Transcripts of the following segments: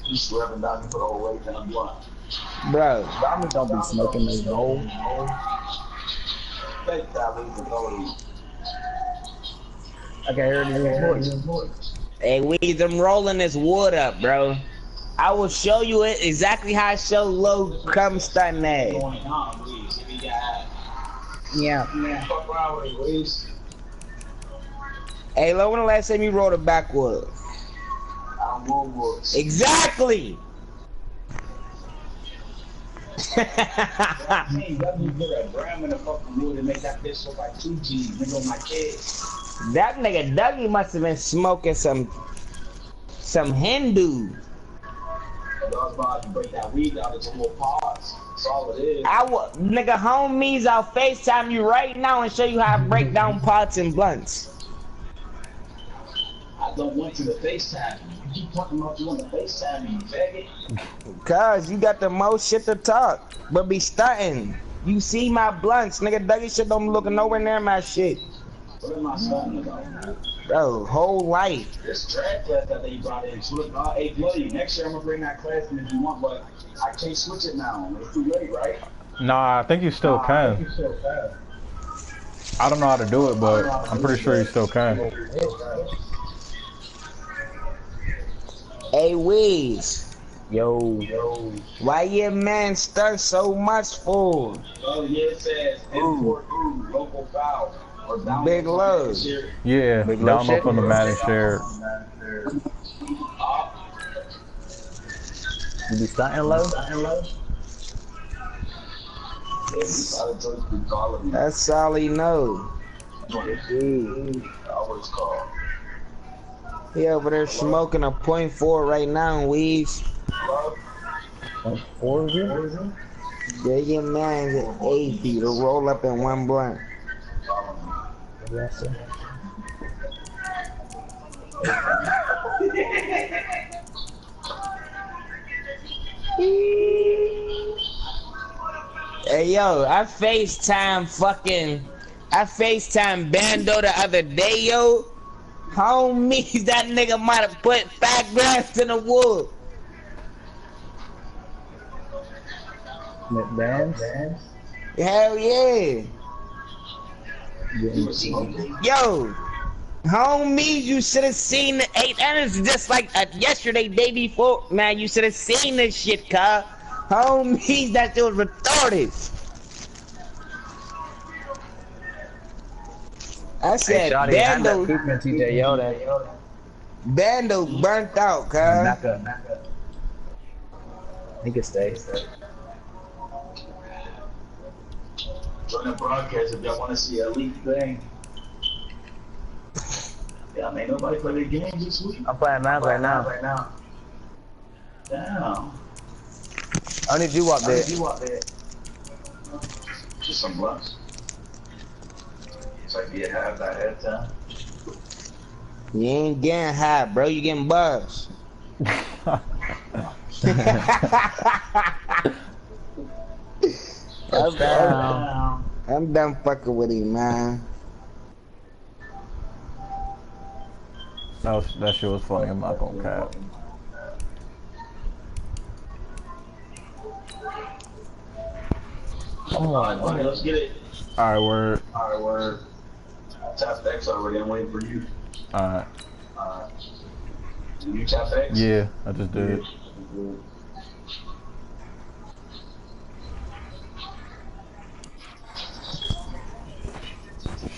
You slapping down for the whole way down blunt. Bro, Diamond don't be smoking this gold. Fake that leave the goalie. I can hear it in his voice. Hey, Weeds, I'm rolling this wood up, bro. I will show you it exactly how I show low come stunting that. Yeah. Fuck around with it, Reese. Hey, low, when the last time you rolled a backwood? I'm Woodwoods. Exactly! That means that you put a gram in the fucking wood and make that bitch look like 2 G's. Nigga on my kids. That nigga Dougie must have been smoking some Hindu. Dog's about to break that weed down into little pods. That's all it is. Nigga, homies, I'll FaceTime you right now and show you how I break down pots and blunts. I don't want you to FaceTime me. You keep talking about you want to FaceTime me, you faggot. Cause you got the most shit to talk, but be stunting. You see my blunts, nigga. Dougie shit don't be looking nowhere near my shit. What am I stunting about? Bro, whole life. This track class that they brought in, hey, Bloody, next year I'm gonna bring that class in if you want, but I can't switch it now. It's too late, right? Nah, I think you still can. I don't know how to do it, but I'm pretty sure you still can. Hey, Wiz. Yo. Why your man stunt so much for? Oh, yeah, it says import food, local foul. Or Big love. Yeah, download from the Madden share. You be stunting low? That's all he know. He over there smoking a .4 right now, Weez. .4 is it? Yeah, your man's at 80 to roll up in one blunt. Yes, sir. Hey yo, I FaceTime Bando the other day, yo. Homies, that nigga might have put 5 grams in the wood. Bands? Hell yeah. Yo, homies, you should have seen the 8 innings just like yesterday, day before. Man, you should have seen this shit, cuz. Homies, that shit was retarded. I said, hey, Bando burnt out, cuz. Back up. He can stay. Join the broadcast if y'all want to see a leak thing. Yeah, man, nobody play their games this week. I'm playing Madden right now. Damn. I need you up there. Just some blunts. So I get half that head time. You ain't getting high, bro. You getting buzzed. I'm done fucking with him, man. That shit was funny. I'm not gonna cap. Come on, Okay, let's get it. Alright, word. I tapped X already. I'm waiting for you. Alright. Did you tap X? Yeah, I just did it.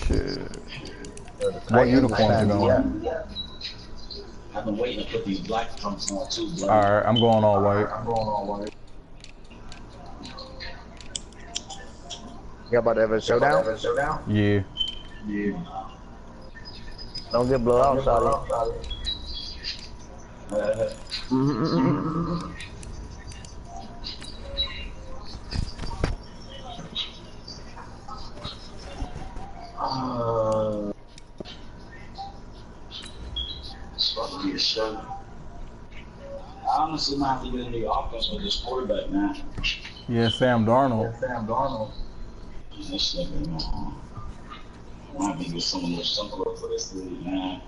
Shit. What uniforms you going? I've been waiting to put these black trunks on too, bro. Alright, I'm going all white. You about to have a showdown? Yeah. Don't get blown out, Charlie. It's about to be a show. I honestly might have to get into the offense with this quarterback, man. Yeah, Sam Darnold. This nigga, man. I might have to get someone more simpler for this league, man.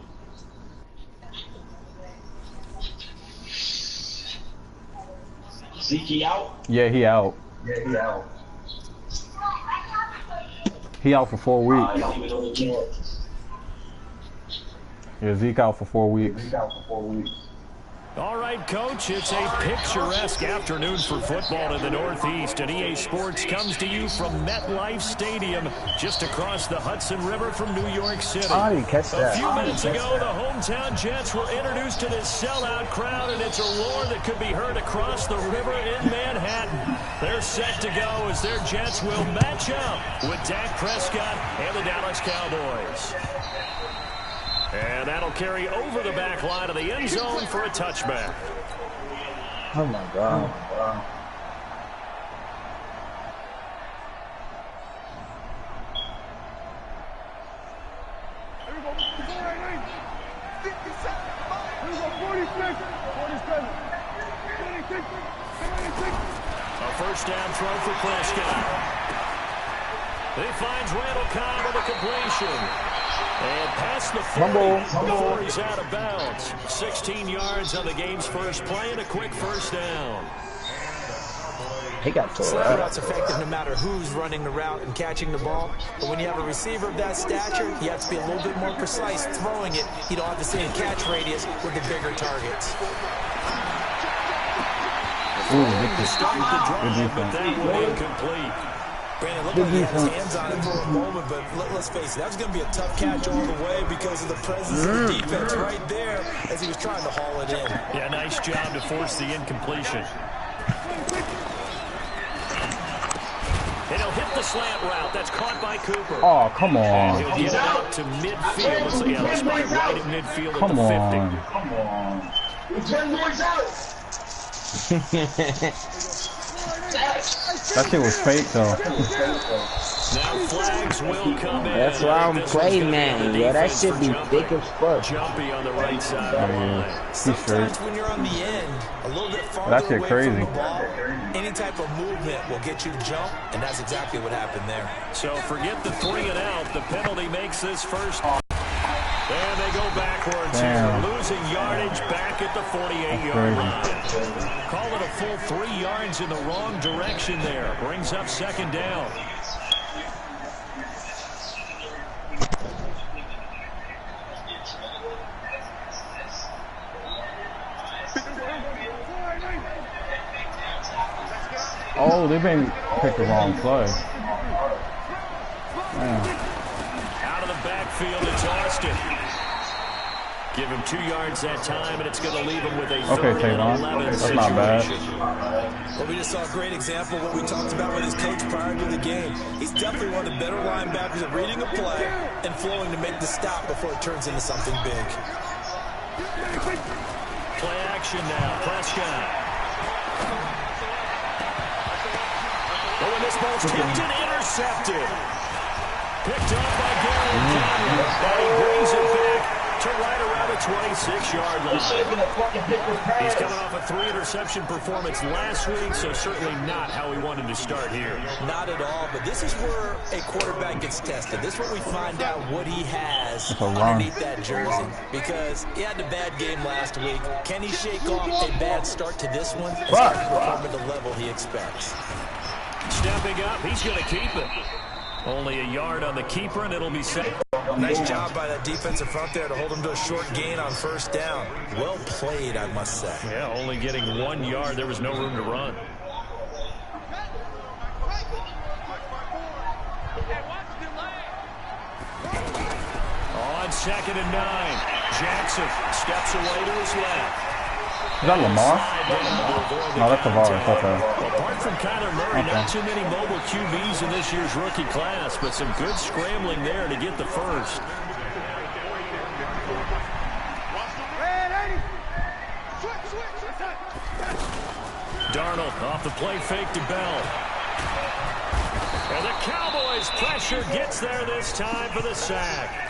Zeke out? Yeah, he out. He out for 4 weeks. Yeah, Zeke out for 4 weeks. All right, Coach, it's a picturesque afternoon for football in the Northeast, and EA Sports comes to you from MetLife Stadium, just across the Hudson River from New York City. Oh, you catch that. A few minutes ago, the hometown Jets were introduced to this sellout crowd, and it's a roar that could be heard across the river in Manhattan. They're set to go as their Jets will match up with Dak Prescott and the Dallas Cowboys. And that'll carry over the back line of the end zone for a touchback. Oh, my God. A first down throw for Prescott. He finds Randall Cobb with a completion. And past the 40 before he's out of bounds. 16 yards on the game's first play and a quick first down. He got tore Slant up. route's effective no matter who's running the route and catching the ball. But when you have a receiver of that stature, you have to be a little bit more precise throwing it. You don't have the same catch radius with the bigger targets. Ooh, But that one incomplete. Brandon, looked like he had his hands on it for a moment, but let's face it, that was going to be a tough catch all the way because of the presence of the defense right there as he was trying to haul it in. Yeah, nice job to force the incompletion. And he'll hit the slant route. That's caught by Cooper. Oh, come on. He'll get it out to midfield. Let's spot it right at midfield at the 50. 10 boys out. That shit was fake, though. Now flags will come in. That's why I'm playing, man. Yeah, that should be thick as fuck. Jumpy on the right side of the line. He's straight. When you're on the end, a little bit farther That shit away crazy. from the ball, any type of movement will get you to jump, and that's exactly what happened there. So forget the 3 and out. The penalty makes this first. And they go backwards here, losing yardage back at the 48-yard line. Call it a full 3 yards in the wrong direction there. Brings up second down. Oh, they been picked the wrong play. Man. Out of the backfield, it's Austin. Give him 2 yards that time, and it's going to leave him with a third and 11 That's situation. not bad. Well, we just saw a great example of what we talked about with his coach prior to the game. He's definitely one of the better linebackers at reading a play and flowing to make the stop before it turns into something big. Play action now, Prescott. Oh, and this ball's tipped and intercepted. Picked up by Gary Conley. And he brings it back to right around the 26-yard line. He's coming off a 3-interception performance last week, so certainly not how he wanted to start here. Not at all, but this is where a quarterback gets tested. This is where we find out what he has underneath that jersey. Because he had a bad game last week. Can he shake off a bad start to this one? It's not perform at the level he expects. Stepping up, he's going to keep it. Only a yard on the keeper, and it'll be safe. Nice job by that defensive front there to hold him to a short gain on first down. Well played, I must say. Yeah, only getting 1 yard. There was no room to run. On 2nd and 9, Jackson steps away to his left. Is that Lamar? No, that's Tavares. Okay. Apart from Kyler Murray, not too many mobile QBs in this year's rookie class, but some good scrambling there to get the first. Darnold off the play fake to Bell. And the Cowboys pressure gets there this time for the sack.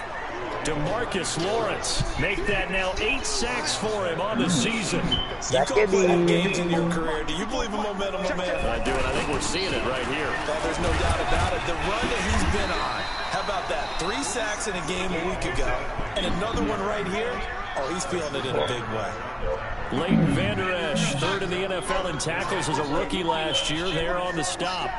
DeMarcus Lawrence make that now 8 sacks for him on the season. You call that games in your career. Do you believe in momentum, my man? I do, and I think we're seeing it right here. Well, there's no doubt about it. The run that he's been on. How about that? 3 sacks in a game a week ago. And another one right here. Oh, he's feeling it in a big way. Leighton Vander Esch, third in the NFL in tackles as a rookie last year. They're on the stop.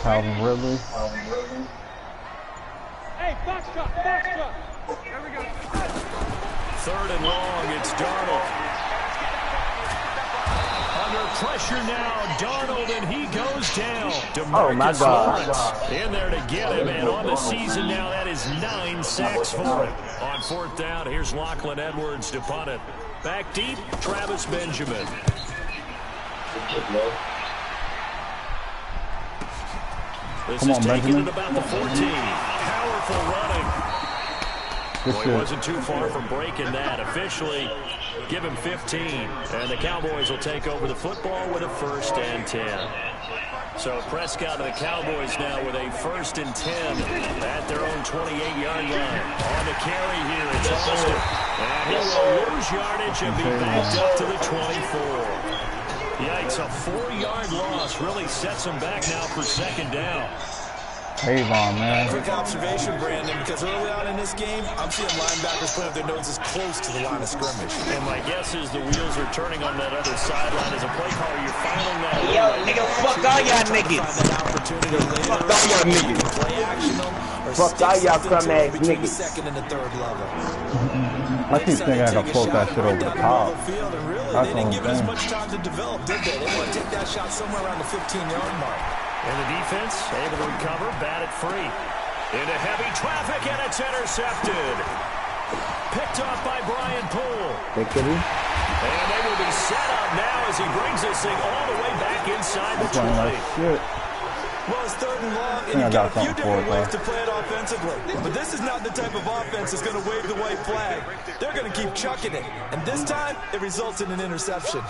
Calvin Ridley. Hey, box drop. There we go. Third and long, it's Darnold. Under pressure now, Darnold, and he goes down. Oh, my God. Lawrence in there to get him, and on the season now, that is 9 sacks for him. On fourth down, here's Lachlan Edwards to punt it. Back deep, Travis Benjamin. This is taken at about the 14. Powerful running. Well, he wasn't too far from breaking that. Officially, give him 15. And the Cowboys will take over the football with a 1st and 10. So Prescott and the Cowboys now with a 1st and 10 at their own 28-yard line. On the carry here, it's Austin. And he will lose yardage and be backed up to the 24. Yikes, a 4-yard loss really sets him back now for 2nd down. Avon, man. Quick observation, Brandon, because early on in this game, I'm seeing linebackers put up their noses close to the line of scrimmage. And my guess is the wheels are turning on that other sideline as a play caller. You're filing that. Yo, nigga, fuck all y'all niggas. Fuck all y'all niggas. Fuck all y'all crumb-ass niggas. Second and the third level. I keep thinking I can float that shit over the top. They didn't give it as much time to develop, did they? They want to take that shot somewhere around the 15-yard mark. And the defense able to recover, bat it free. Into heavy traffic, and it's intercepted. Picked off by Brian Poole. And they will be set up now as he brings this thing all the way back inside the 20. Well, it's 3rd and long, and you've got a few different ways to play it offensively. But this is not the type of offense that's going to wave the white flag. They're going to keep chucking it. And this time, it results in an interception.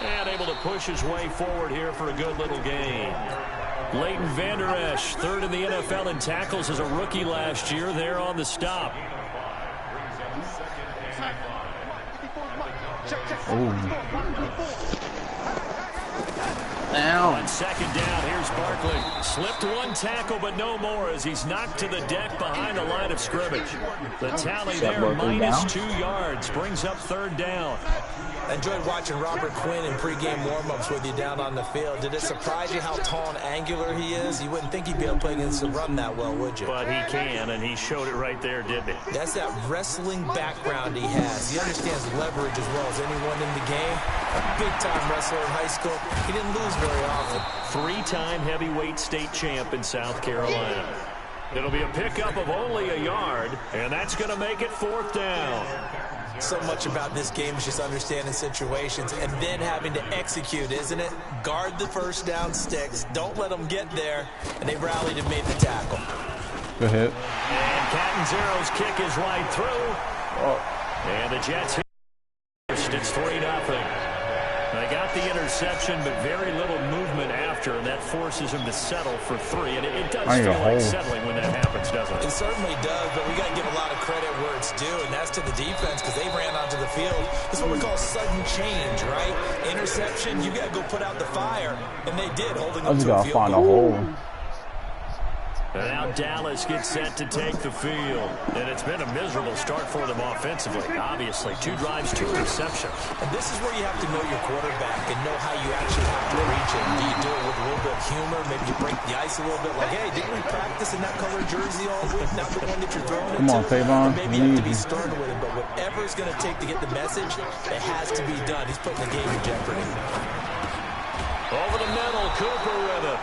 And able to push his way forward here for a good little gain. Leighton Vander Esch, 3rd in the NFL in tackles as a rookie last year. They're on the stop. On 2nd down, here's Barkley. Slipped one tackle, but no more as he's knocked to the deck behind the line of scrimmage. The tally there, -2 yards, brings up 3rd down. I enjoyed watching Robert Quinn in pregame warm-ups with you down on the field. Did it surprise you how tall and angular he is? You wouldn't think he'd be able to play against the run that well, would you? But he can, and he showed it right there, didn't he? That's that wrestling background he has. He understands leverage as well as anyone in the game. A big-time wrestler in high school. He didn't lose very often. 3-time heavyweight state champ in South Carolina. It'll be a pickup of only a yard, and that's going to make it 4th down. So much about this game is just understanding situations and then having to execute, isn't it? Guard the 1st down sticks. Don't let them get there. And they rallied and made the tackle. Good hit. And Catanzaro's kick is right through. And the Jets hit. It's 3-0. They got the interception, but very little movement after, and that forces him to settle for 3. And it does feel like settling when that happens, doesn't it? It certainly does, but we got to give a lot of credit where it's due, and that's to the defense because they ran onto the field. This is what we call sudden change, right? Interception, you got to go put out the fire, and they did, holding them to a field goal. And now Dallas gets set to take the field. And it's been a miserable start for them offensively. Obviously, 2 drives, 2 interceptions. And this is where you have to know your quarterback and know how you actually have to reach it. Do you do it with a little bit of humor? Maybe you break the ice a little bit. Like, hey, didn't we practice in that color jersey all week? Not the one that you're throwing it to. Come on, Tavon. Maybe you have to be stern with it. But whatever it's going to take to get the message, it has to be done. He's putting the game in jeopardy. Over the middle, Cooper with it.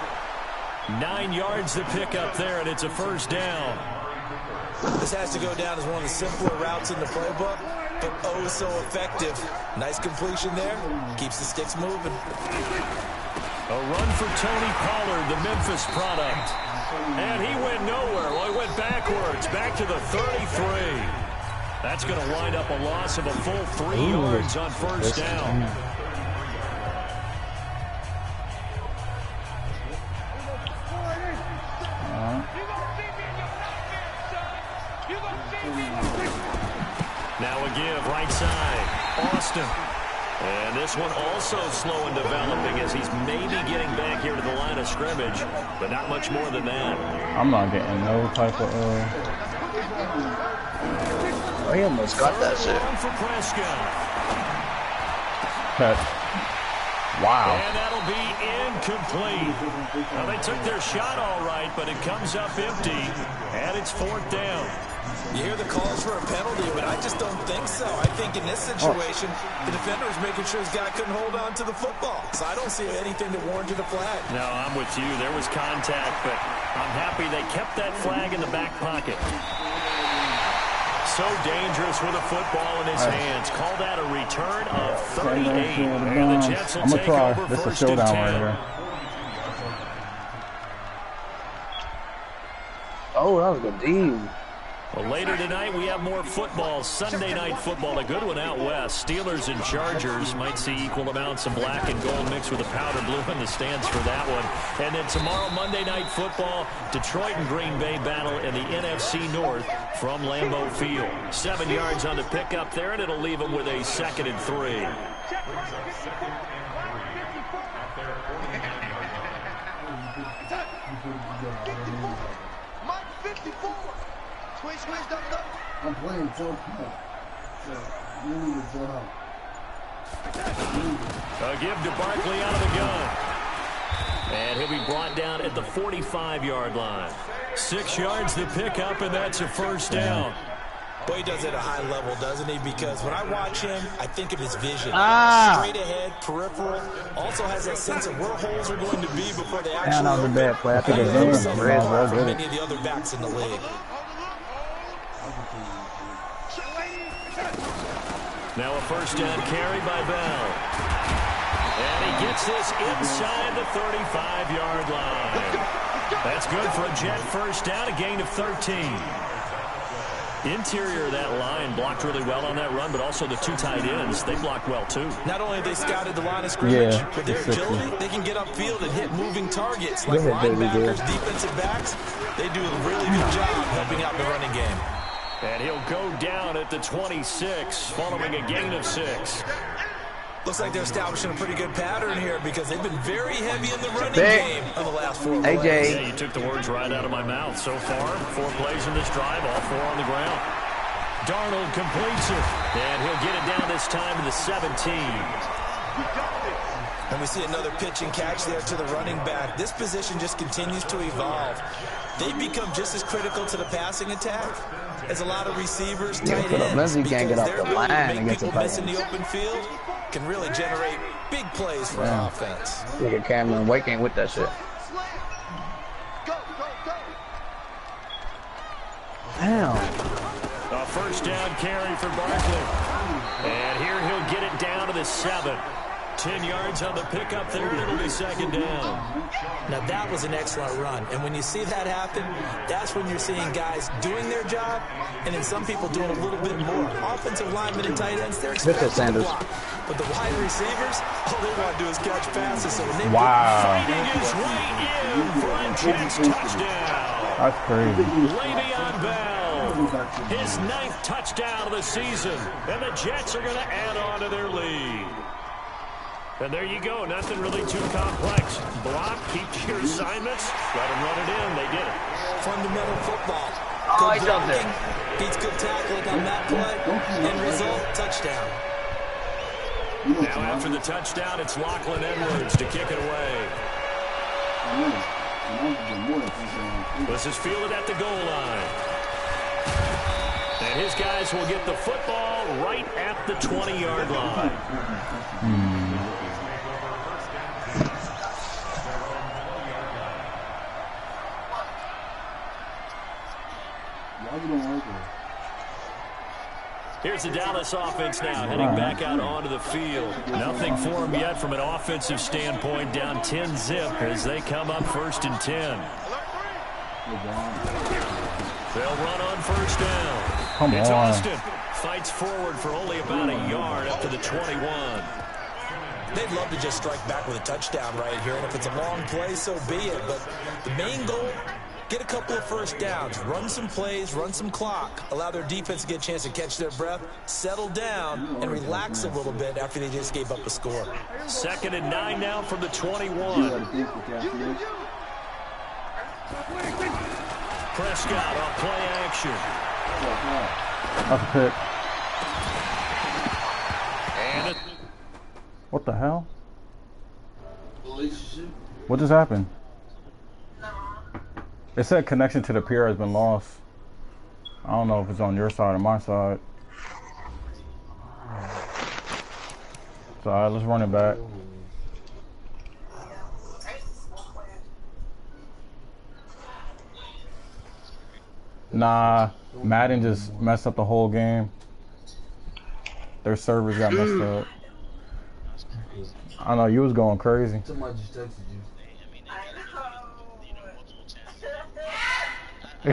9 yards to pick up there, and it's a 1st down. This has to go down as one of the simpler routes in the playbook, but oh so effective. Nice completion there. Keeps the sticks moving. A run for Tony Pollard, the Memphis product. And he went nowhere. Well, he went backwards, back to the 33. That's going to wind up a loss of a full 3 yards on 1st down. Now a give, right side. Austin. And this one also slow in developing as he's maybe getting back here to the line of scrimmage, but not much more than that. I'm not getting no type of Oh, he almost got that shit. For Prescott. catch. Wow. And that'll be incomplete. Now, they took their shot all right, but it comes up empty, and it's 4th down. You hear the calls for a penalty, but I just don't think so. I think in this situation, the defender is making sure his guy couldn't hold on to the football. So I don't see anything that warranted a flag. No, I'm with you. There was contact, but I'm happy they kept that flag in the back pocket. So dangerous with a football in his hands. Call that a return of 38. And the Jets will take over this first is a and showdown 10. right here. Oh, that was a good deal. Well, later tonight, we have more football. Sunday night football, a good one out west. Steelers and Chargers might see equal amounts of black and gold mixed with a powder blue in the stands for that one. And then tomorrow, Monday night football, Detroit and Green Bay battle in the NFC North from Lambeau Field. 7 yards on the pickup there, and it'll leave them with a 2nd and 3. I'm playing so quick. So you need to go out. A give to Barkley out of the gun. And he'll be brought down at the 45-yard line. 6 yards to pick up, and that's a 1st down. Boy, he does it at a high level, doesn't he? Because when I watch him, I think of his vision. Straight ahead, peripheral. Also has that sense of where holes are going to be before they actually that was a bad play. I think it's from many of the other backs in the league. Now a 1st down carry by Bell. And he gets this inside the 35-yard line. That's good for a Jet 1st down, a gain of 13. Interior of that line blocked really well on that run, but also the 2 tight ends, they blocked well too. Not only have they scouted the line of scrimmage, but their agility, they can get upfield and hit moving targets like linebackers, defensive backs. They do a really good job helping out the running game. And he'll go down at the 26, following a gain of 6. Looks like they're establishing a pretty good pattern here because they've been very heavy in the running game for the last 4 plays. AJ. Yeah, you took the words right out of my mouth. So far, 4 plays in this drive, all 4 on the ground. Darnold completes it, and he'll get it down this time to the 17. And we see another pitch and catch there to the running back. This position just continues to evolve. They become just as critical to the passing attack as a lot of receivers, tight ends, Lindsey can't get off the line make against the people miss in Titans. the open field can really generate big plays for an offense. Look at Cameron Wake ain't with that shit. Damn. A 1st down carry for Barkley. And here he'll get it down to the 7. 10 yards on the pickup there, and it'll be 2nd down. Now that was an excellent run, and when you see that happen, that's when you're seeing guys doing their job, and then some people doing a little bit more. Offensive linemen and tight ends, they're expected to block, but the wide receivers, all they want to do is catch passes. So when they fighting his way in for a Jets touchdown. That's crazy. Le'Veon Bell, his 9th touchdown of the season, and the Jets are going to add on to their lead. And there you go. Nothing really too complex. Block, keep to your assignments, let them run it in. They did it. Fundamental football. Oh, he's up there. Beats good tackling on that play. End result, touchdown. Now after the touchdown, it's Lachlan Edwards to kick it away. This is fielded at the goal line. And his guys will get the football right at the 20-yard line. Here's the Dallas offense now, heading back out onto the field. Nothing for them yet from an offensive standpoint, down 10-zip as they come up 1st and 10. They'll run on 1st down. It's Austin. Fights forward for only about a yard up to the 21. They'd love to just strike back with a touchdown right here, and if it's a long play, so be it. But the main goal, get a couple of first downs, run some plays, run some clock, allow their defense to get a chance to catch their breath, settle down, and relax a little bit after they just gave up a score. 2nd and 9 now from the 21. Prescott on play action. That's a pick. And what the hell? What just happened? It said connection to the pier has been lost. I don't know if it's on your side or my side. So alright, let's run it back. Nah, Madden just messed up the whole game. Their servers got messed up. I know you was going crazy. Somebody just texted you. I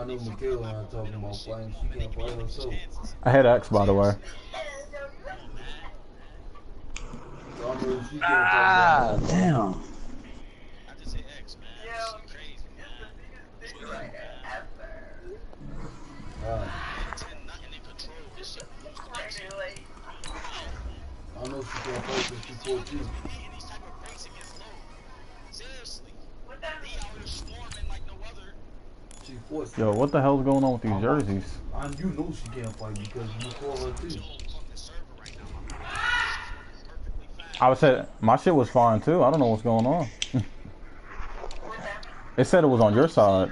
know Michaela and I talking about fighting. She can't fight herself. I hit X, by the way. Ah, damn. I know she can't fight since she's 14. Yo, what the hell's going on with these jerseys? You know she can't fight because you call her too. I would say my shit was fine too. I don't know what's going on. It said it was on your side.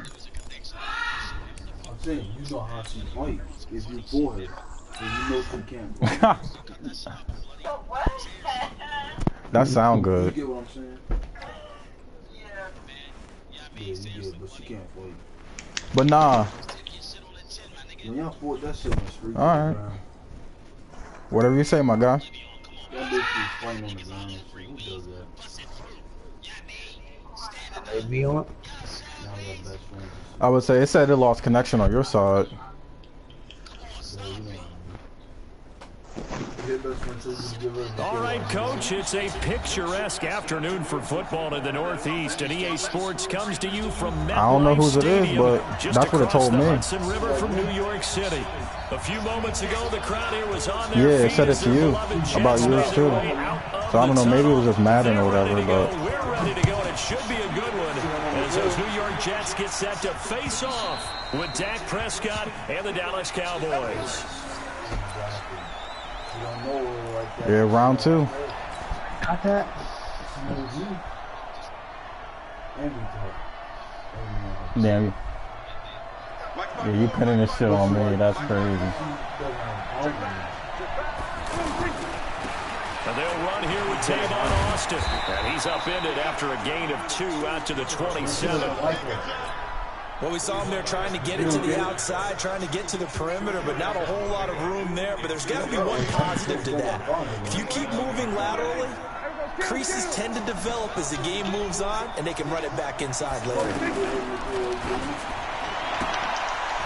I'm saying you know how she fights. If you for her, then you know she can't fight. That sound good. You get what I'm saying? Yeah, you get, but she can't fight. But nah. When y'all fought that shit on the street. Alright. Whatever you say, my guy. That bitch was fighting on the ground. Who does that? Maybe on. I would say it said it lost connection on your side. all right, Coach, it's a picturesque afternoon for football in the Northeast, and EA Sports comes to you from MetLife I don't know whose it is, but that's what it told me. Hudson River from New York City. A few moments ago, the crowd here was on their Yeah, it said it to you about yours too. So I don't know, maybe it was just Madden or whatever, but we're ready to go, and it should be a good one as those New York Jets get set to face off with Dak Prescott and the Dallas Cowboys. yeah, round 2. Got that? Damn. Yeah, you pinning this shit on me. That's crazy. And they'll run here with Tavon Austin. And he's upended after a gain of 2 out to the 27. Well, we saw him there trying to get it to the outside, trying to get to the perimeter, but not a whole lot of room there. But there's got to be one positive to that. If you keep moving laterally, creases tend to develop as the game moves on, and they can run it back inside later.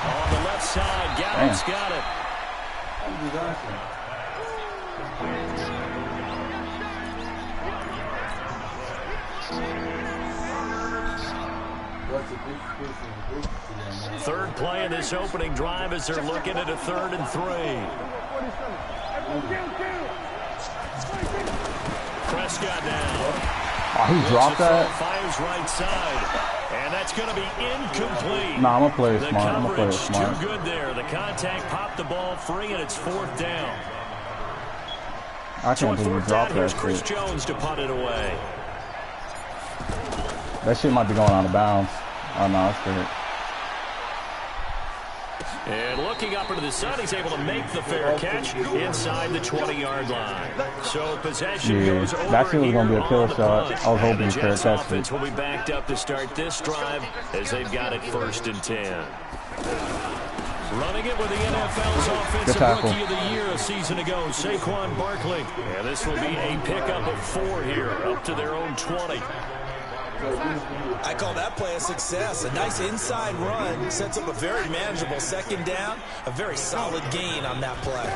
On the left side, Gallup's got it. Third play in this opening drive as they're looking at a 3rd and 3. Prescott now. Oh, he dropped that? Fires right side. And that's going to be incomplete. Nah, I'm going to play it smart. I'm going to play it smart. Too good there. The contact popped the ball free, and it's 4th down. I can't believe he dropped that Chris shit. Jones to punt it away. That shit might be going out of bounds. Oh, no, it's good. And looking up into the sun, he's able to make the fair catch inside the 20-yard line. So possession goes over. That shit was going to be a kill shot. I was hoping he could Jets catch offense it. will be backed up to start this drive as they've got it 1st and 10. Running it with the NFL's Offensive Rookie of the Year a season ago, Saquon Barkley. And this will be a pickup of 4 here, up to their own 20. I call that play a success. A nice inside run sets up a very manageable second down. A very solid gain on that play.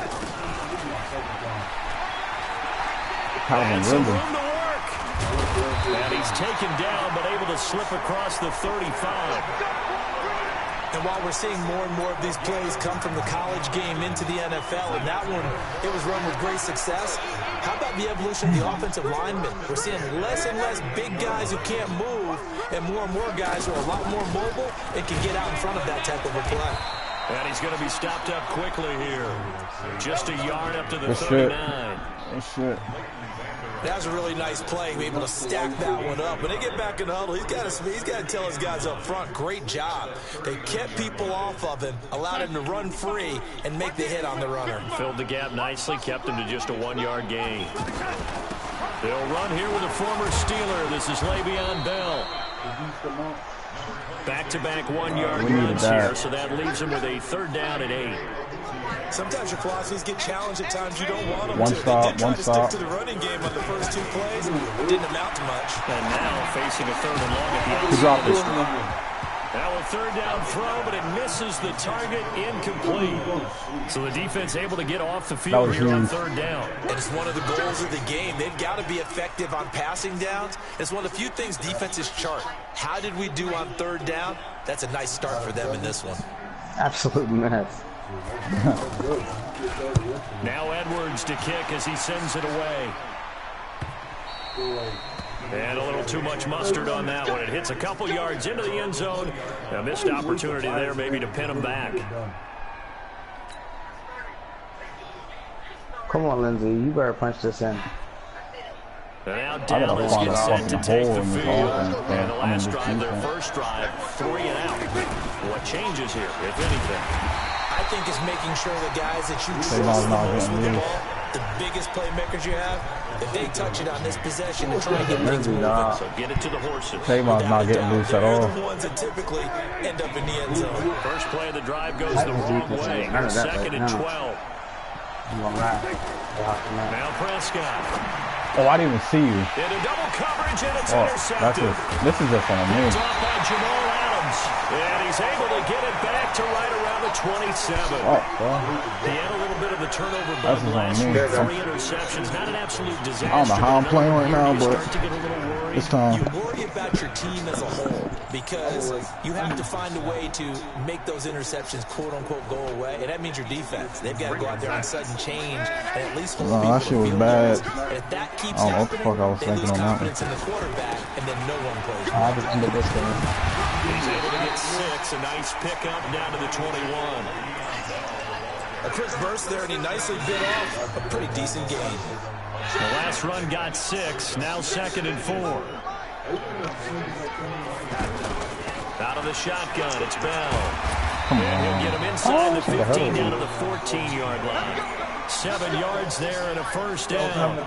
Calvin Some Ridley. room to work. And he's taken down, but able to slip across the 35. And while we're seeing more and more of these plays come from the college game into the NFL, and that one, it was run with great success, how about the evolution of the offensive linemen? We're seeing less and less big guys who can't move, and more guys who are a lot more mobile and can get out in front of that type of a play. And he's going to be stopped up quickly here. Just a yard up to the Good 39. Good shit. That was a really nice play, be able to stack that one up. When they get back in the huddle, he's got to tell his guys up front, great job. They kept people off of him, allowed him to run free, and make the hit on the runner. Filled the gap nicely, kept him to just a 1-yard gain. They'll run here with a former Steeler. This is Le'Veon Bell. Back-to-back 1-yard runs here, so that leaves him with a 3rd down and 8. Sometimes your philosophies get challenged at times you don't want them One to. stop, they did try one to stop. stick to the running game on the first 2 plays. Didn't amount to much. And now facing a 3rd and long at the He outside. dropped this. Now a 3rd down throw, but it misses the target, incomplete. So the defense able to get off the field here on 3rd down. And it's one of the goals of the game. They've got to be effective on passing downs. It's one of the few things defenses chart. How did we do on 3rd down? That's a nice start for them in this one. Absolute mess. Now Edwards to kick as he sends it away. And a little too much mustard on that one. It hits a couple yards into the end zone. A missed opportunity there maybe to pin him back. Come on, Lindsay. You better punch this in. And now Dallas gets set to take the field. And the last drive, their first drive, 3 and out. What changes here, if anything? I think it's making sure the guys that you trust the most with the ball, the biggest playmakers you have, if they touch it on this possession and try to get things moving. So get it to the horses. Tavon's not getting loose at all. They're the ones that typically end up in the end zone. First play of the drive goes the wrong way. 2nd and 12. Now Prescott. Oh, I didn't even see you. Into double coverage, and it's That's intercepted. this is just on me. It's off by Jamal Adams. And he's able to get it back to right around the 27. He had a little bit of the turnover bug last week. 3 interceptions. Not an absolute disaster. I don't know how I'm playing right now, but it's time. You worry about your team as a whole because you have to find a way to make those interceptions, quote-unquote, go away. And that means your defense. They've got to go out there on sudden change and at least hold people that shit was field bad. goals. And if that keeps I don't know what the fuck I was happening, they thinking lose on that confidence in the quarterback, and then no one plays. I just ended this game. He's able to get 6. A nice pickup down to the 21. A quick burst there, and he nicely bit off a pretty decent gain. The last run got 6. Now 2nd and 4. Out of the shotgun, it's Bell. And he'll get him inside the 15 down to the 14-yard line. 7 yards there and a first down.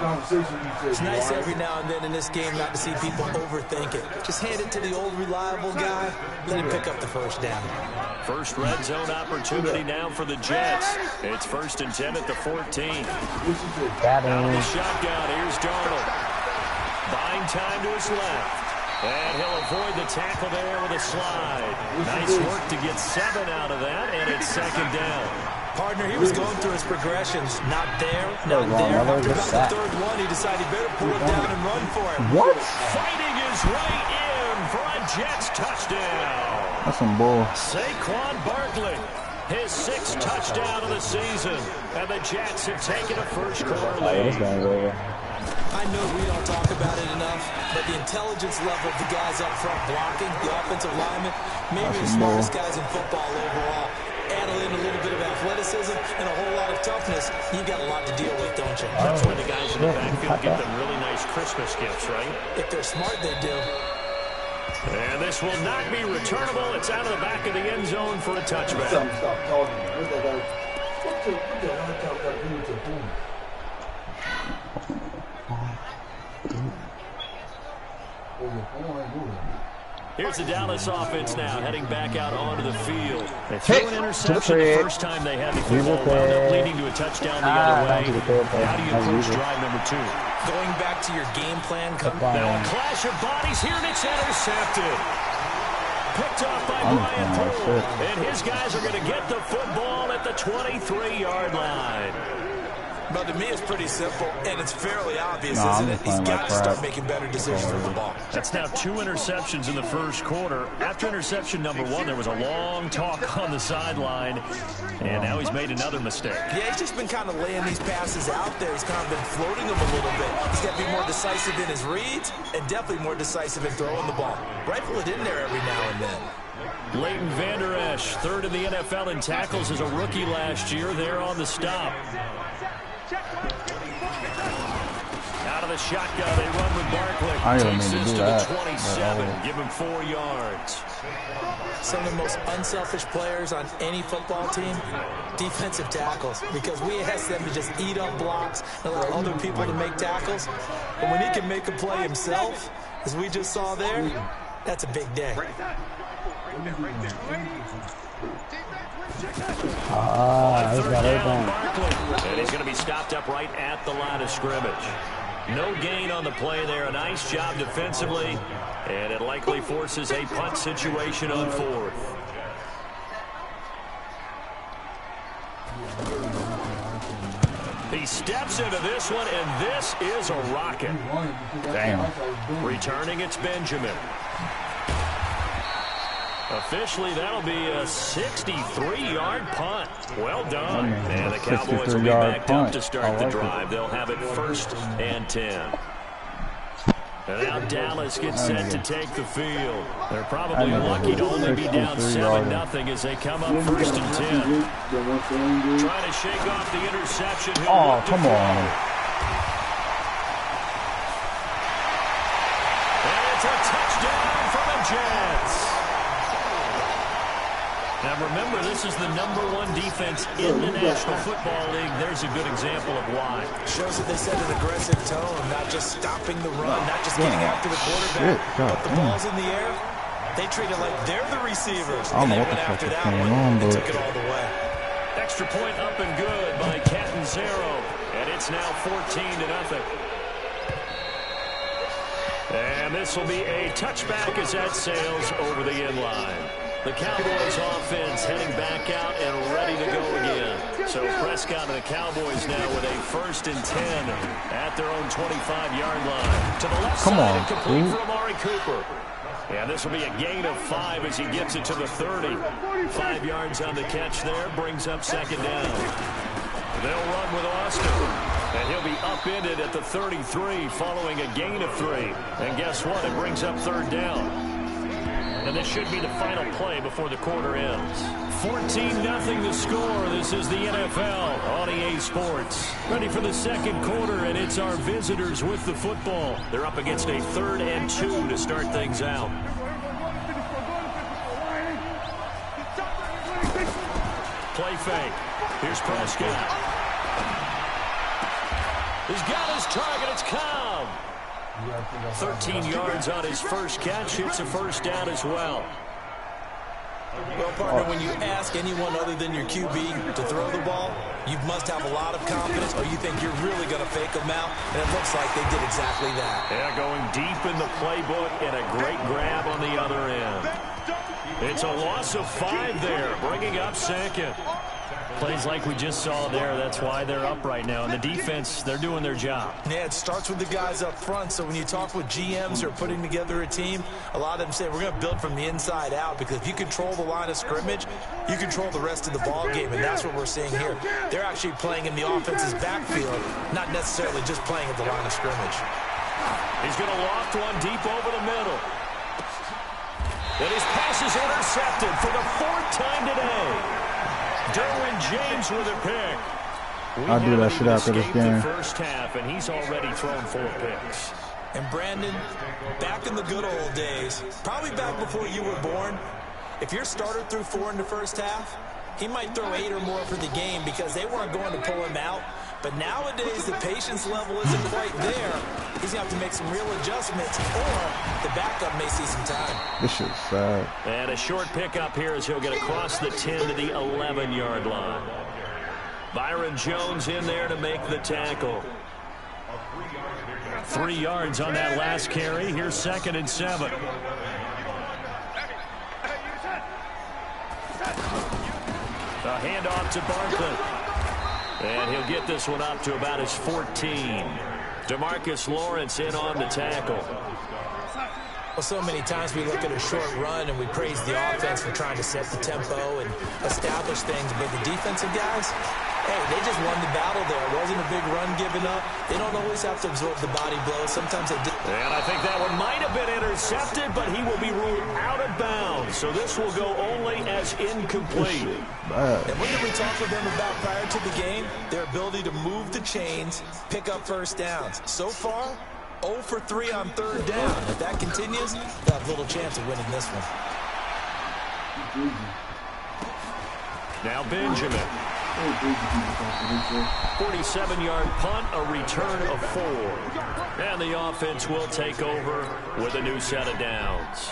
It's nice every now and then in this game not to see people overthink it. Just hand it to the old reliable guy, let him pick up the first down. First red zone opportunity now for the Jets. It's 1st and 10 at the 14. Out of the shotgun, here's Darnold. Buying time to his left. And he'll avoid the tackle there with a slide. Nice work to get 7 out of that, and it's 2nd down. Partner, he was going through his progressions. Not there, not there. After about the 3rd one, he decided he better pull it down and run for it. What? Fighting his way in for a Jets touchdown. That's some bull. Saquon Barkley, his 6th touchdown of the season. And the Jets have taken a first-quarter lead. I know we don't talk about it enough, but the intelligence level of the guys up front blocking, the offensive linemen, maybe the smartest guys in football overall. Add in a little bit of athleticism and a whole lot of toughness, you got a lot to deal with, don't you? That's why the guys in the backfield get them really nice Christmas gifts, right? If they're smart, they do. And this will not be returnable. It's out of the back of the end zone for a touchback. Here's the Dallas offense now, heading back out onto the field. They threw an interception the first time they had the football, wound up leading to a touchdown the other way. How do you approach drive number 2? Going back to your game plan. Now a clash of bodies here, and it's intercepted. Picked off by Brian Poole, and his guys are going to get the football at the 23-yard line. But to me, it's pretty simple, and it's fairly obvious, isn't it? He's got to start making better decisions with the ball. That's now 2 interceptions in the first quarter. After interception number 1, there was a long talk on the sideline, and now he's made another mistake. Yeah, he's just been kind of laying these passes out there. He's kind of been floating them a little bit. He's got to be more decisive in his reads and definitely more decisive in throwing the ball. Rifle it in there every now and then. Leighton Vander Esch, 3rd in the NFL in tackles as a rookie last year. There on the stop. Out of the shotgun, they run with Barkley. Takes this to the 27, give him 4 yards. Some of the most unselfish players on any football team, defensive tackles, because we ask them to just eat up blocks and allow other people to make tackles. But when he can make a play himself, as we just saw there, that's a big day. And he's going to be stopped up right at the line of scrimmage. No gain on the play there. A nice job defensively, and it likely forces a punt situation on 4th. He steps into this one, and this is a rocket. Damn. Returning, it's Benjamin. Officially, that'll be a 63-yard punt. Well done. And the Cowboys will be backed up to start the drive. They'll have it 1st and 10. And now Dallas gets set to take the field. They're probably lucky to only be down 7-0 as they come up 1st and 10. Trying to shake off the interception. Oh, come on. And it's a touchdown for the Jets. Now remember, this is the #1 defense in the National Football League. There's a good example of why. Shows that they set an aggressive tone, not just stopping the run, not just getting after the quarterback. But the ball's in the air, they treat it like they're the receivers. I don't know what the fuck is going on, but they took it all the way. Extra point up and good by Catanzaro, and it's now 14-0. And this will be a touchback as that sails over the end line. The Cowboys offense heading back out and ready to go again. So Prescott and the Cowboys now with a 1st and 10 at their own 25-yard line. To the left side and complete for Amari Cooper. And this will be a gain of 5 as he gets it to the 30. 5 yards on the catch there, brings up 2nd down. They'll run with Austin. And he'll be upended at the 33 following a gain of 3. And guess what? It brings up 3rd down. And this should be the final play before the quarter ends. 14-0 the score. This is the NFL on EA Sports. Ready for the 2nd quarter, and it's our visitors with the football. They're up against a 3rd and 2 to start things out. Play fake. Here's Prescott. He's got his target. It's Cobb. 13 yards on his first catch. It's a 1st down as well. Well, partner, when you ask anyone other than your QB to throw the ball, you must have a lot of confidence, or you think you're really going to fake them out, and it looks like they did exactly that. Yeah, going deep in the playbook and a great grab on the other end. It's a loss of 5 there, bringing up 2nd. Plays like we just saw there. That's why they're up right now. And the defense, they're doing their job. Yeah, it starts with the guys up front. So when you talk with GMs who are putting together a team, a lot of them say we're going to build from the inside out, because if you control the line of scrimmage, you control the rest of the ball game, and that's what we're seeing here. They're actually playing in the offense's backfield, not necessarily just playing at the line of scrimmage. He's going to loft one deep over the middle. And his pass is intercepted for the 4th time today. Derwin James with a pick. I'll do that shit after this game. The first half, and he's already thrown 4 picks. And Brandon, back in the good old days, probably back before you were born, if your starter threw 4 in the first half, he might throw 8 or more for the game, because they weren't going to pull him out But nowadays, the patience level isn't quite there. He's going to have to make some real adjustments, or the backup may see some time. This shit's sad. And a short pickup here as he'll get across the 10 to the 11-yard line. Byron Jones in there to make the tackle. 3 yards on that last carry. Here's 2nd and 7. A handoff to Barkley. And he'll get this one up to about his 14. DeMarcus Lawrence in on the tackle. Well, so many times we look at a short run and we praise the offense for trying to set the tempo and establish things, but the defensive guys, hey, they just won the battle there. It wasn't a big run given up. They don't always have to absorb the body blows. Sometimes they do. And I think that one might have been intercepted, but he will be ruled out of bounds. So this will go only as incomplete. And what did we talk with them about prior to the game? Their ability to move the chains, pick up first downs. So far, 0 for 3 on 3rd down. If that continues, they'll have little chance of winning this one. Now Benjamin. 47-yard punt, a return of 4. And the offense will take over with a new set of downs.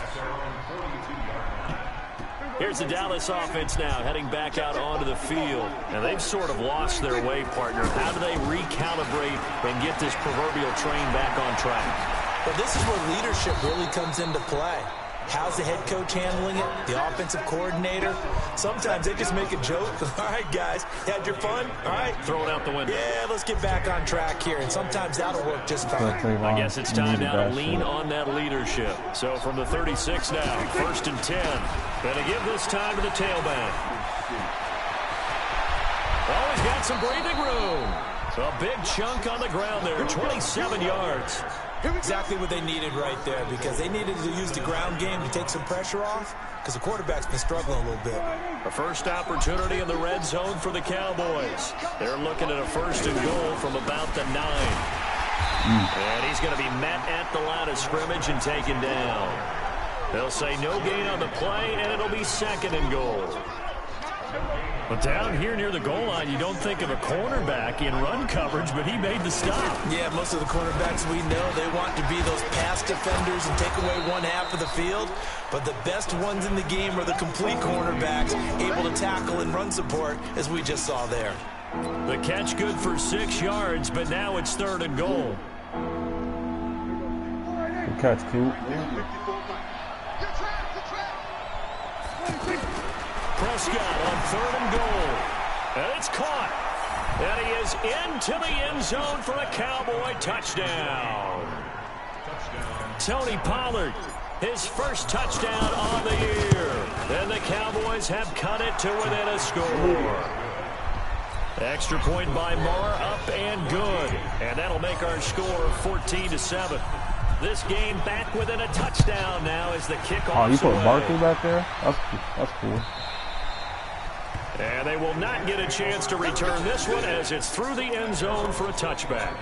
Here's the Dallas offense now heading back out onto the field. And they've sort of lost their way, partner. How do they recalibrate and get this proverbial train back on track? Well, this is where leadership really comes into play. How's the head coach handling it? The offensive coordinator? Sometimes they just make a joke. All right, guys, had your fun? All right. Throw it out the window. Yeah, let's get back on track here. And sometimes that'll work just fine. I guess it's time now to lean on that leadership. So from the 36 now, 1st and 10. Gonna give this time to the tailback. Oh, he's got some breathing room. A big chunk on the ground there, 27 yards. Exactly what they needed right there, because they needed to use the ground game to take some pressure off, because the quarterback's been struggling a little bit. A first opportunity in the red zone for the Cowboys. They're looking at a 1st and goal from about the 9. And he's going to be met at the line of scrimmage and taken down. They'll say no gain on the play, and it'll be 2nd and goal. But down here near the goal line, you don't think of a cornerback in run coverage, but he made the stop. Yeah, most of the cornerbacks we know, they want to be those pass defenders and take away one half of the field. But the best ones in the game are the complete cornerbacks, able to tackle and run support, as we just saw there. The catch good for 6 yards, but now it's 3rd and goal. Good catch, Coop. Prescott on 3rd and goal. And it's caught. And he is into the end zone for a Cowboy touchdown. Tony Pollard, his first touchdown on the year. And the Cowboys have cut it to within a score. Extra point by Marr, up and good. And that'll make our score 14-7. This game back within a touchdown now as the kickoff. Oh, you put Barkley back there? That's cool. And they will not get a chance to return this one as it's through the end zone for a touchback.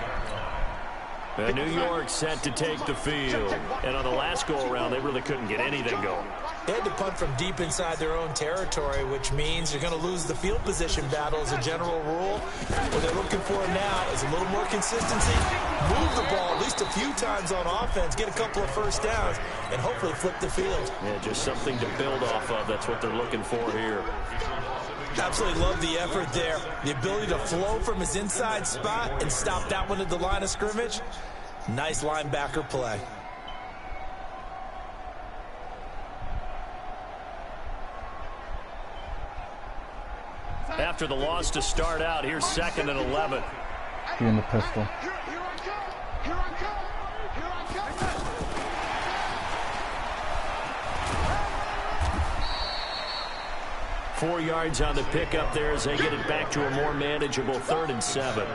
And New York set to take the field. And on the last go-around, they really couldn't get anything going. They had to punt from deep inside their own territory, which means they're going to lose the field position battle as a general rule. What they're looking for now is a little more consistency, move the ball at least a few times on offense, get a couple of first downs, and hopefully flip the field. Yeah, just something to build off of. That's what they're looking for here. Absolutely love the effort there. The ability to flow from his inside spot and stop that one at the line of scrimmage. Nice linebacker play. After the loss to start out, here's 2nd and 11. Get in the pistol. 4 yards on the pickup there as they get it back to a more manageable 3rd and 7.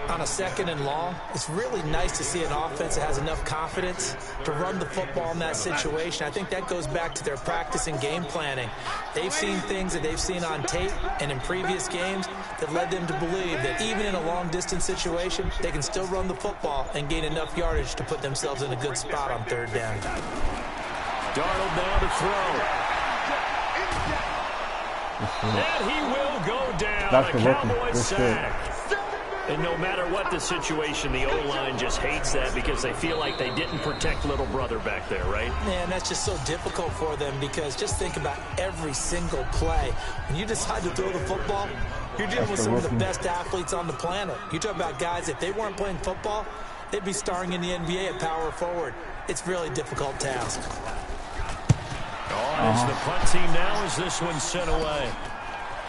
On a 2nd and long, it's really nice to see an offense that has enough confidence to run the football in that situation. I think that goes back to their practice and game planning. They've seen things that they've seen on tape and in previous games that led them to believe that even in a long-distance situation, they can still run the football and gain enough yardage to put themselves in a good spot on 3rd down. Darnold down to throw. And he will go down. That's a the Cowboys rookie. sack. And no matter what the situation, the O-line just hates that because they feel like they didn't protect little brother back there, right? Man, that's just so difficult for them because just think about every single play. When you decide to throw the football, you're dealing with some of the best athletes on the planet. You talk about guys, if they weren't playing football, they'd be starring in the NBA at power forward. It's a really difficult task. As the punt team now as this one's sent away.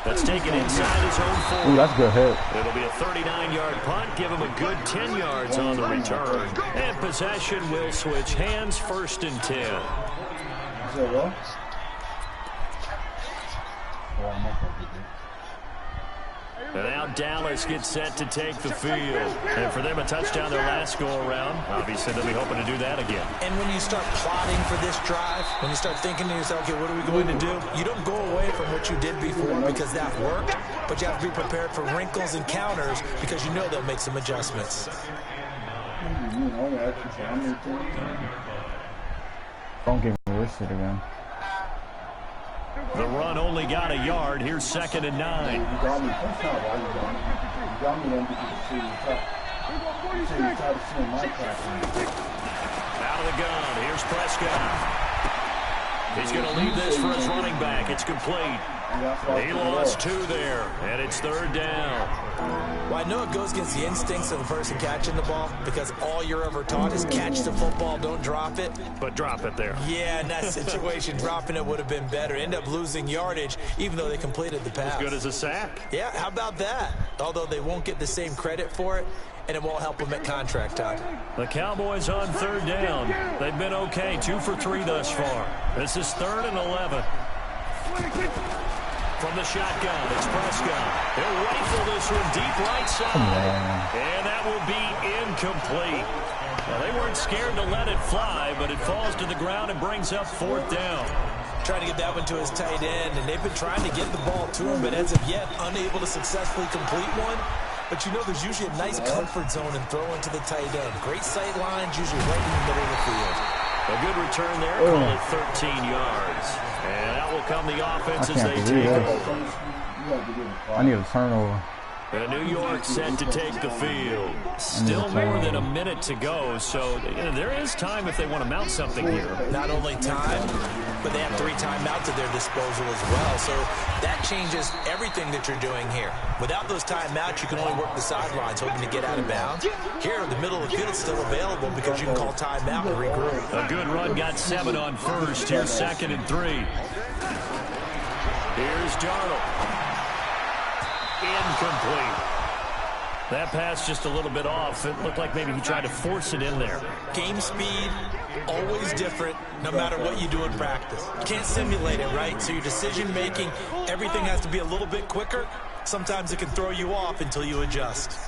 That's taken inside his own 40. Ooh, that's a good hit. It'll be a 39-yard punt. Give him a good 10 yards on the return. And possession will switch hands, 1st and 10. And now Dallas gets set to take the field. And for them, a touchdown their last go-around. Obviously, they'll be hoping to do that again. And when you start plotting for this drive, when you start thinking to yourself, okay, what are we going to do? You don't go away from what you did before because that worked, but you have to be prepared for wrinkles and counters because you know they'll make some adjustments. Don't give me this shit again. The run only got a yard. Here's 2nd and 9. You got me. That's not why you got me. You got me then because you see try to see my track. Out of the gun. Here's Prescott. He's going to leave this for his running back. It's complete. He lost 2 there, and it's 3rd down. Well, I know it goes against the instincts of the person catching the ball because all you're ever taught is catch the football, don't drop it. But drop it there. Yeah, in that situation, dropping it would have been better. End up losing yardage, even though they completed the pass. As good as a sack. Yeah, how about that? Although they won't get the same credit for it, and it won't help them at contract time. The Cowboys on 3rd down. They've been okay, 2 for 3 thus far. This is 3rd and 11. From the shotgun, it's Prescott. He'll rifle this one deep right side. And that will be incomplete. Well, they weren't scared to let it fly, but it falls to the ground and brings up 4th down. Trying to get that one to his tight end, and they've been trying to get the ball to him, but as of yet, unable to successfully complete one. But you know there's usually a nice comfort zone in throwing to the tight end. Great sight lines, usually right in the middle of the field. A good return there, call it 13 yards. And out will come the offense as they take over. I need a turnover. New York set to take the field. Still more than a minute to go, so there is time if they want to mount something here. Not only time, but they have 3 timeouts at their disposal as well. So that changes everything that you're doing here. Without those timeouts, you can only work the sidelines, hoping to get out of bounds. Here, the middle of the field is still available because you can call timeout and regroup. A good run, got 7 on first. Here's 2nd and 3. Here's Darnold. Incomplete. That pass just a little bit off. It looked like maybe he tried to force it in there. Game speed, always different, no matter what you do in practice. You can't simulate it, right? So your decision-making, everything has to be a little bit quicker. Sometimes it can throw you off until you adjust.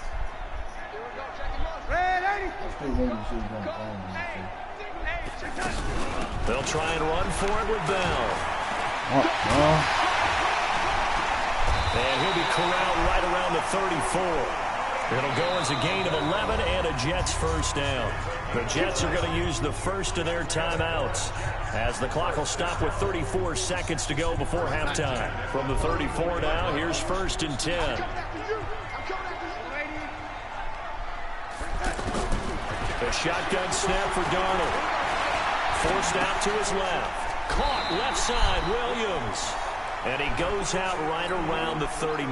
They'll try and run for it with Bell. And he'll be corralled right around the 34. It'll go as a gain of 11 and a Jets 1st down. The Jets are going to use the first of their timeouts as the clock will stop with 34 seconds to go before halftime. From the 34 now, here's 1st and 10. The shotgun snap for Darnold. Forced out to his left. Caught left side, Williams. And he goes out right around the 39.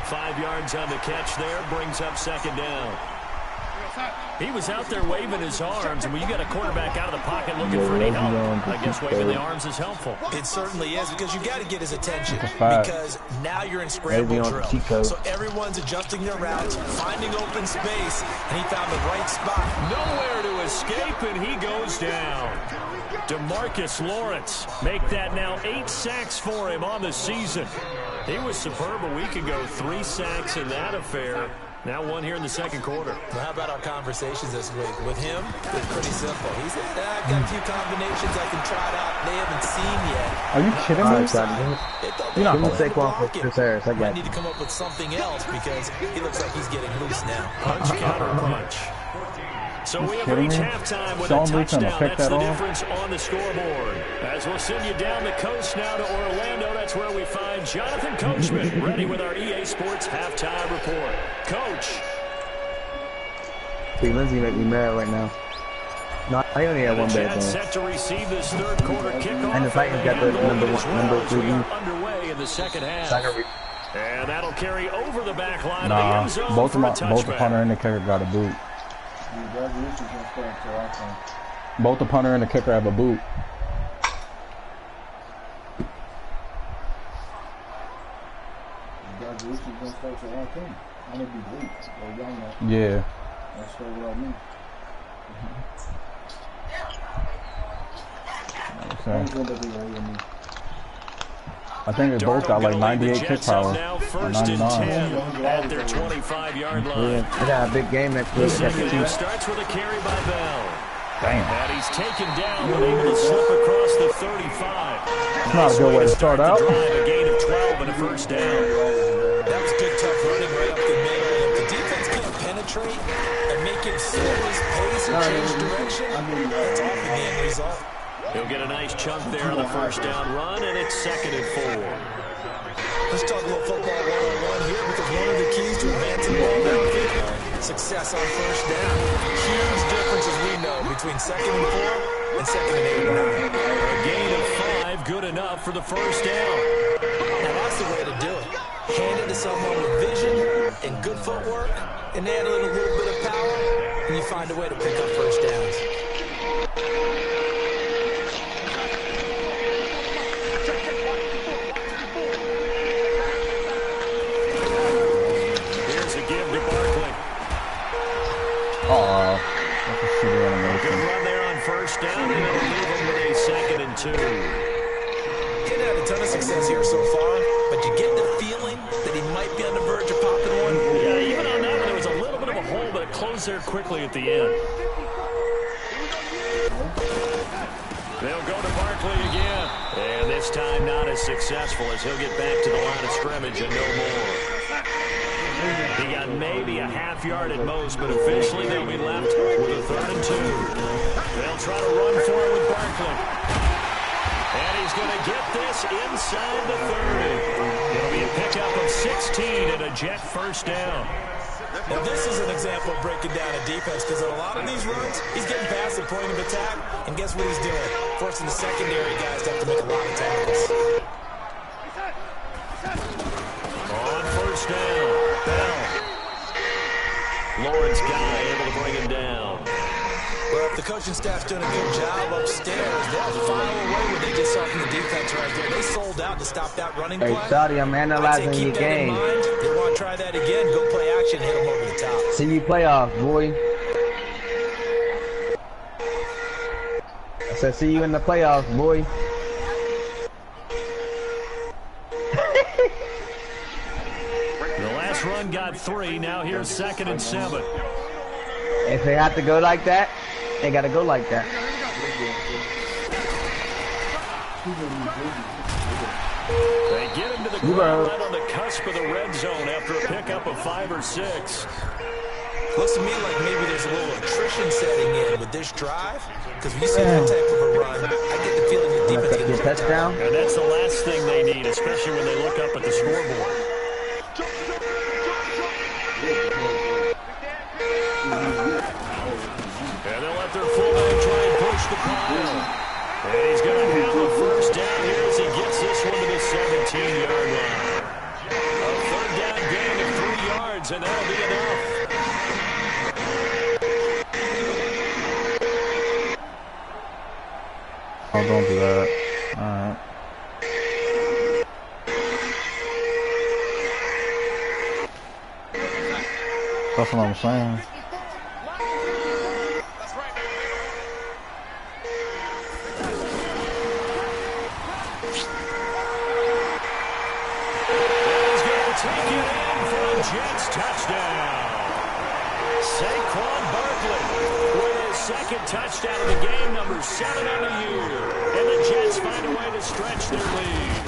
5 yards on the catch there, brings up 2nd down. He was out there waving his arms, and when you got a quarterback out of the pocket looking for any help, I guess waving the arms is helpful. It certainly is, because you got to get his attention, because now you're in scramble drill. So everyone's adjusting their routes, finding open space, and he found the right spot. Nowhere to escape, and he goes down. DeMarcus Lawrence make that now 8 sacks for him on the season. He was superb a week ago, 3 sacks in that affair. Now 1 here in the 2nd quarter. Well, how about our conversations this week? With him, it's pretty simple. He said, I've got a few combinations I can try out they haven't seen yet. Are you kidding me? You're not going to take one for Chris Harris. I need to come up with something else because he looks like he's getting loose now. Punch, counter, punch. So we have reached halftime with a touchdown. That's the difference on the scoreboard. As we'll send you down the coast now to Orlando, that's where we find Jonathan Coachman ready with our EA Sports halftime report. Coach, See, Lindsay make me mad right now. No, I only have one bad game. Set to receive this third quarter kickoff. And the Titans got the number 3 underway in the second half. And that'll carry over the back line of the Nah, end zone both for a the punter and the kicker got a boot. Both the punter and the kicker have a boot. Yeah. I think they both got like 98 kick power. Now first and 10 at their 25-yard line. I got a big game next week. It starts with a carry by Bell. Damn. And he's taken down, but able to slip across the 35. It's not a good way to start out. A gain of 12 and a first down. That was good, tough running right up the middle. If the defense can't penetrate and make him slow his pace or change direction, that's often the end result. He'll get a nice chunk there on the first down run, and it's 2nd and 4. Let's talk a little football 101 here, because one of the keys to advancing the ball downfield, success on first down. Huge difference, as we know, between 2nd and 4 and 2nd and 8 or 9. A gain of 5, good enough for the first down. Now that's the way to do it. Hand it to someone with vision and good footwork, and add a little bit of power, and you find a way to pick up first downs. That's a shitty animation. Good run there on first down, and it'll leave him with a 2nd and 2. Didn't have a ton of success here so far, but you get the feeling that he might be on the verge of popping one. Yeah, even on that one, there was a little bit of a hole, but it closed there quickly at the end. They'll go to Barkley again, and this time not as successful, as he'll get back to the line of scrimmage and no more. He got maybe a half yard at most, but officially they'll be left with a 3rd and 2. They'll try to run for it with Barkley. And he's going to get this inside the 30. It'll be a pickup of 16 and a Jet first down. Now this is an example of breaking down a defense, because on a lot of these runs, he's getting past the point of attack, and guess what he's doing? Forcing the secondary guys to have to make a lot of tackles. On first down, Bell. Lawrence guy able to bring him down. Well, if the coaching staff's doing a good job upstairs, they'll file away what they just saw from the defense right there. They sold out to stop that running play. Hey, Saudi, I'm analyzing your game. They want to try that again, go play action, hit them over the top. See you playoff, boy. I said, see you in the playoffs, boy. The last run got 3. Now here's 2nd and 7. If they have to go like that, they got to go like that. They get him to the ground right on the cusp of the red zone after a pickup of 5 or 6. Looks to me like maybe there's a little attrition setting in with this drive, because when you see that type of a run, I get the feeling the defense Get touchdown. And that's the last thing they need, especially when they look up at the scoreboard. And they'll let their fullback try and push the pile. And he's going to have a first down here as he gets this one to the 17-yard line. A 3rd down gain of 3 yards, and that'll be enough. Oh, don't do that. Alright. That's what I'm saying. Take it in for a Jets touchdown. Saquon Barkley with his 2nd touchdown of the game, number 7 on the year. And the Jets find a way to stretch their lead.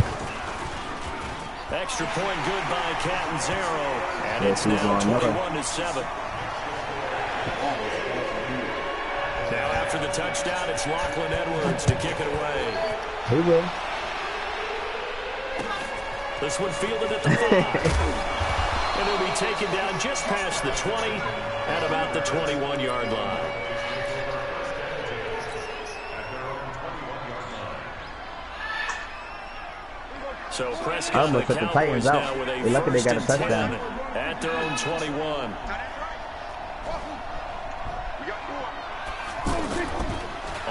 Extra point good by Catanzaro. And it's now 21-7. Now after the touchdown, it's Lachlan Edwards to kick it away. He will. This one fielded at the 5. And he'll be taken down just past the 20 at about the 21-yard line. So Prescott, the Cowboys now with a first and 10 at their own 21.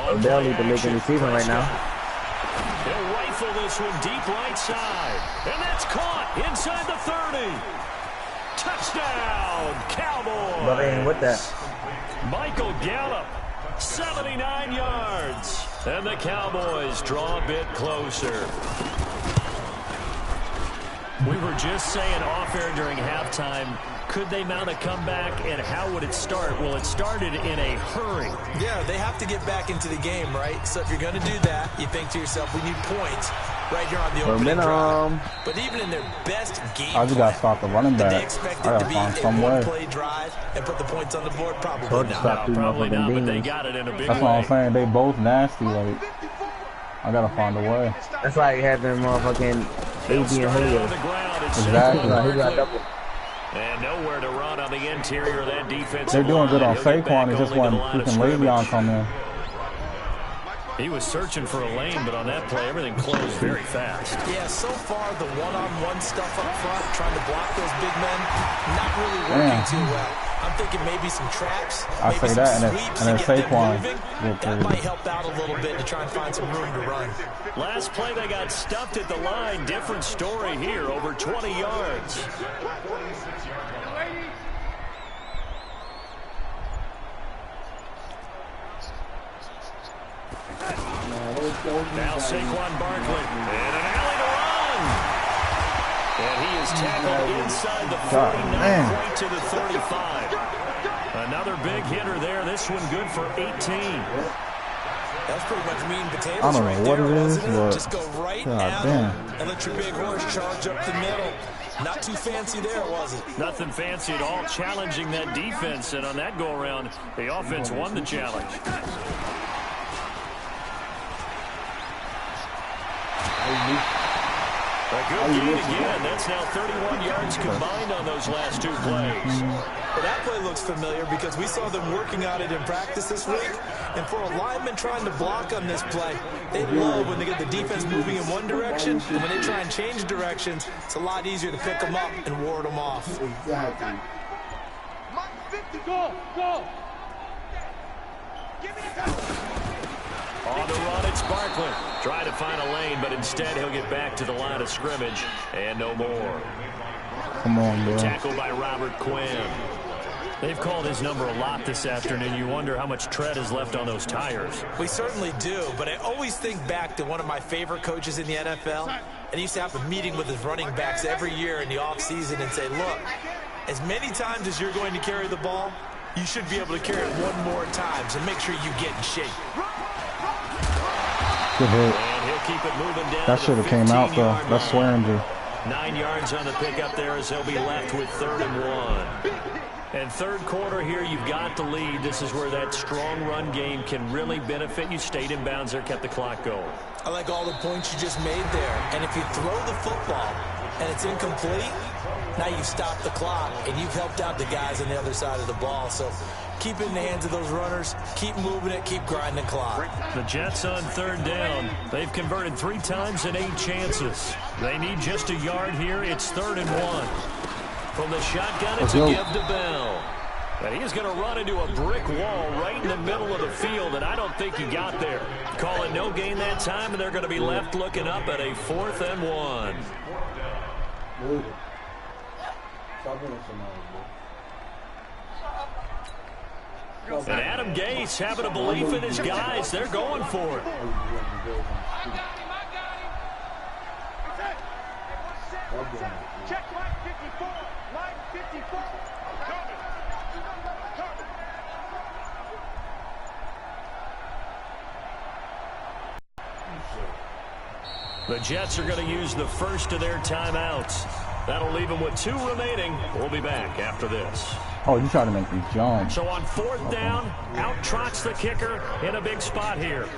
Odell needs to make a receiver right now. He'll rifle this one deep right side. And that's caught inside the 30. Touchdown, Cowboys. But ain't with that. Michael Gallup, 79 yards. And the Cowboys draw a bit closer. We were just saying off-air during halftime, could they mount a comeback, and how would it start? Well, it started in a hurry. Yeah, they have to get back into the game, right? So if you're going to do that, you think to yourself, we need points right here on the opening drive. But even in their best game I just got to stop the running back. they expect it to be a one-play drive and put the points on the board? Probably not. No, probably not, but they got it in a big way. That's what I'm saying. They both nasty. Like, I got to find a way. That's like having motherfucking AB and Julio. Exactly. And nowhere to run on the interior of that defense. They're doing good on Saquon. It's just when freaking Le'Veon come in. He was searching for a lane, but on that play, everything closed very fast. Yeah, so far the one-on-one stuff up front, trying to block those big men, not really working too well. I'm thinking maybe some traps, I say that, and then Saquon. That might help out a little bit to try and find some room to run. Last play, they got stuffed at the line. Different story here, over 20 yards. Now Saquon Barkley, and an alley to run. And he is tackled inside the 49 point to the 35. Another big hitter there. This one good for 18. That's pretty much meat and potatoes. I don't know right what there, it is, but just go right at him and let your big horse charge up the middle. Not too fancy there, was it? Nothing fancy at all, challenging that defense. And on that go-around, the offense won the challenge. A good gain again. That's now 31 yards combined on those last two plays. Well, that play looks familiar because we saw them working on it in practice this week. And for a lineman trying to block on this play, they love when they get the defense moving in one direction. And when they try and change directions, it's a lot easier to pick them up and ward them off. Go, go. On the run, it's Barkley. Trying to find a lane, but instead he'll get back to the line of scrimmage. And no more. Come on, bro. Tackle by Robert Quinn. They've called his number a lot this afternoon. You wonder how much tread is left on those tires. We certainly do, but I always think back to one of my favorite coaches in the NFL. And he used to have a meeting with his running backs every year in the offseason and say, look, as many times as you're going to carry the ball, you should be able to carry it one more time, so make sure you get in shape. Good hit. And he'll keep it moving down. That should have came out, though. That's Swearinger. 9 yards on the pickup there as they'll be left with 3rd and 1. And third quarter here, you've got the lead. This is where that strong run game can really benefit you. Stayed in bounds there, kept the clock going. I like all the points you just made there. And if you throw the football and it's incomplete, now you've stopped the clock and you've helped out the guys on the other side of the ball. So keep it in the hands of those runners. Keep moving it. Keep grinding the clock. The Jets on 3rd down. They've converted 3 times in 8 chances. They need just a yard here. It's 3rd and 1. From the shotgun, it's a give to Bell. And he's going to run into a brick wall right in the middle of the field, and I don't think he got there. Call it no gain that time, and they're going to be left looking up at a 4th and 1. And Adam Gase having a belief in his guys. They're going for it. Check line 54. Line 54. The Jets are going to use the first of their timeouts. That'll leave them with 2 remaining. We'll be back after this. Oh, you trying to make me jump. So on 4th down, out trots the kicker in a big spot here.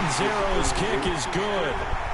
Catanzaro's kick is good.